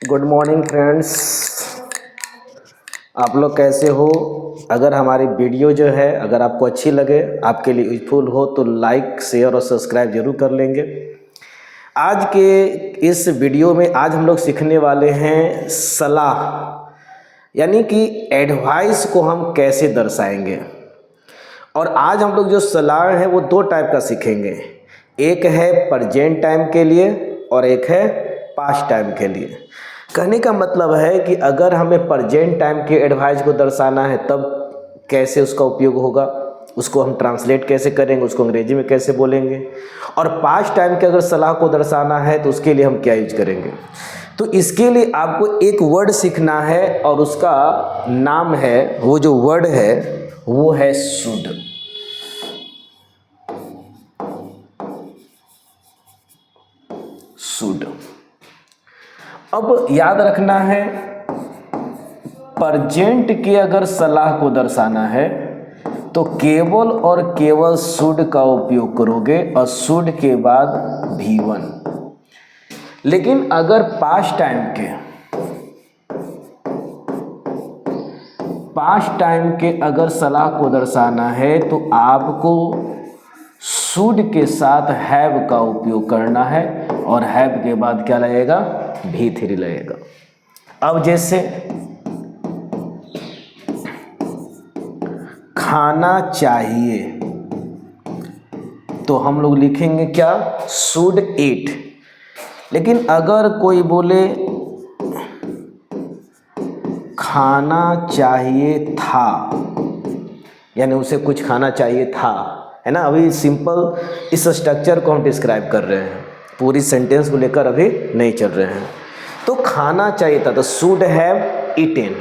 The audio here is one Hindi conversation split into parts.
गुड मॉर्निंग फ्रेंड्स, आप लोग कैसे हो। अगर हमारी वीडियो जो है अगर आपको अच्छी लगे, आपके लिए यूजफुल हो तो लाइक शेयर और सब्सक्राइब जरूर कर लेंगे। आज के इस वीडियो में आज हम लोग सीखने वाले हैं सलाह, यानी कि एडवाइस को हम कैसे दर्शाएंगे। और आज हम लोग जो सलाह है वो दो टाइप का सीखेंगे, एक है प्रेजेंट टाइम के लिए और एक है पास्ट टाइम के लिए। कहने का मतलब है कि अगर हमें प्रेजेंट टाइम के एडवाइस को दर्शाना है तब कैसे उसका उपयोग होगा, उसको हम ट्रांसलेट कैसे करेंगे, उसको अंग्रेजी में कैसे बोलेंगे, और पास्ट टाइम के अगर सलाह को दर्शाना है तो उसके लिए हम क्या यूज करेंगे। तो इसके लिए आपको एक वर्ड सीखना है और उसका नाम है, वो जो वर्ड है वो है शुड। शुड। अब याद रखना है, प्रेजेंट की अगर सलाह को दर्शाना है तो केवल और केवल शुड का उपयोग करोगे और शुड के बाद V1। लेकिन अगर पास्ट टाइम के अगर सलाह को दर्शाना है तो आपको शुड के साथ हैव का उपयोग करना है और हैव के बाद क्या लगेगा, V3 लगेगा। अब जैसे खाना चाहिए तो हम लोग लिखेंगे क्या, शुड ईट। लेकिन अगर कोई बोले खाना चाहिए था, यानी उसे कुछ खाना चाहिए था, है ना। अभी सिंपल इस स्ट्रक्चर को हम डिस्क्राइब कर रहे हैं, पूरी सेंटेंस को लेकर अभी नहीं चल रहे हैं। तो खाना चाहिए था तो should have eaten,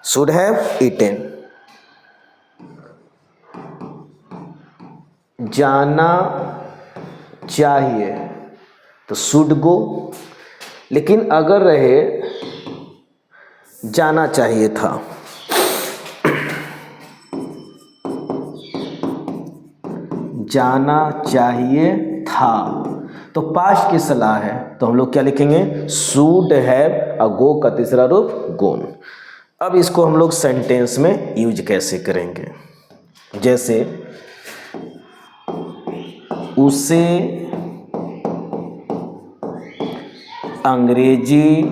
should have eaten. जाना चाहिए तो शुड गो। लेकिन अगर रहे जाना चाहिए था, जाना चाहिए था तो पास्ट की सलाह है तो हम लोग क्या लिखेंगे, शुड हैव, और गो का तीसरा रूप गोन। अब इसको हम लोग सेंटेंस में यूज कैसे करेंगे, जैसे उसे अंग्रेजी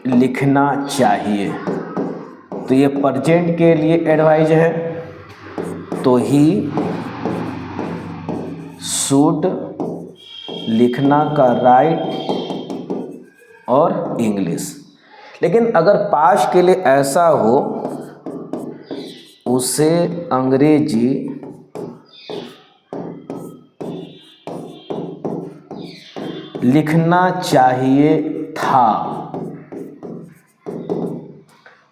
लिखना चाहिए तो ये प्रेजेंट के लिए एडवाइज है, तो ही शुड लिखना का राइट और इंग्लिश। लेकिन अगर पास्ट के लिए ऐसा हो, उसे अंग्रेजी लिखना चाहिए था,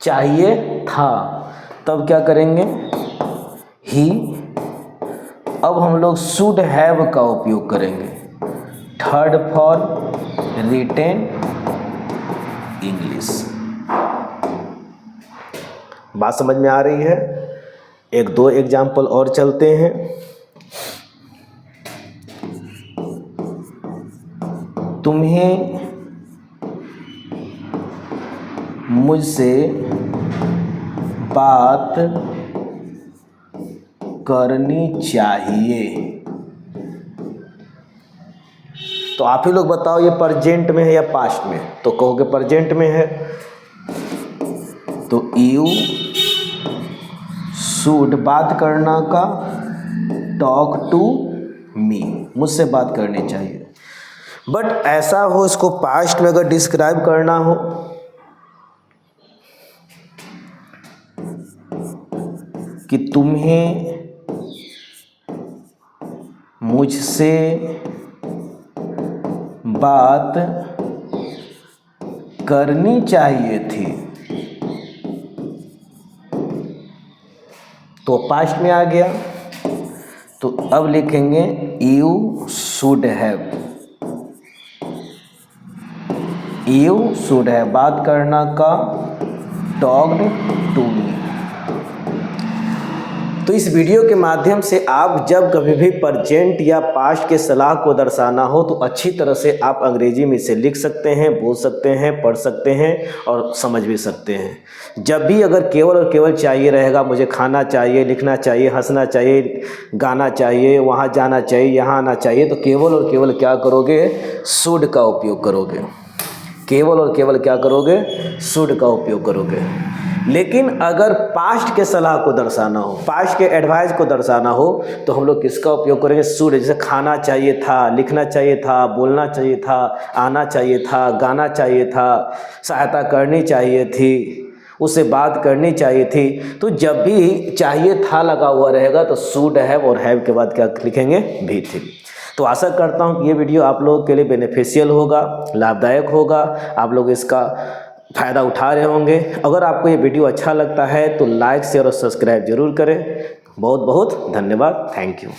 चाहिए था, तब क्या करेंगे, ही। अब हम लोग शुड हैव का उपयोग करेंगे, थर्ड फॉर रिटेन इंग्लिश। बात समझ में आ रही है। एक दो एग्जाम्पल और चलते हैं। तुम्हें मुझसे बात करनी चाहिए। तो आप ही लोग बताओ ये प्रेजेंट में है या पास्ट में। तो कहोगे प्रेजेंट में है, तो यू शुड बात करना का टॉक टू मी, मुझसे बात करनी चाहिए। बट ऐसा हो, इसको पास्ट में अगर डिस्क्राइब करना हो कि तुम्हें मुझसे बात करनी चाहिए थी तो पास्ट में आ गया। तो अब लिखेंगे you should have, you should have बात करना का टॉक्ड टू मी। तो इस वीडियो के माध्यम से आप जब कभी भी प्रेजेंट या पास्ट के सलाह को दर्शाना हो तो अच्छी तरह से आप अंग्रेजी में इसे लिख सकते हैं, बोल सकते हैं, पढ़ सकते हैं और समझ भी सकते हैं। जब भी अगर केवल और केवल चाहिए रहेगा, मुझे खाना चाहिए, लिखना चाहिए, हंसना चाहिए, गाना चाहिए, वहाँ जाना चाहिए, यहाँ आना चाहिए, तो केवल और केवल क्या करोगे? शुड का उपयोग करोगे। केवल और केवल क्या करोगे? शुड का उपयोग करोगे। लेकिन अगर पास्ट के सलाह को दर्शाना हो, पास्ट के एडवाइस को दर्शाना हो, तो हम लोग किसका उपयोग करेंगे? शुड। जैसे खाना चाहिए था, लिखना चाहिए था, बोलना चाहिए था, आना चाहिए था, गाना चाहिए था, सहायता करनी चाहिए थी, उससे बात करनी चाहिए थी। तो जब भी चाहिए था लगा हुआ रहेगा तो शुड हैव और हैव के बाद क्या लिखेंगे? भी थी। तो आशा करता हूँ कि ये वीडियो आप लोगों के लिए बेनिफिशियल होगा, लाभदायक होगा, आप लोग इसका फ़ायदा उठा रहे होंगे। अगर आपको ये वीडियो अच्छा लगता है तो लाइक, शेयर और सब्सक्राइब जरूर करें। बहुत बहुत धन्यवाद। Thank you.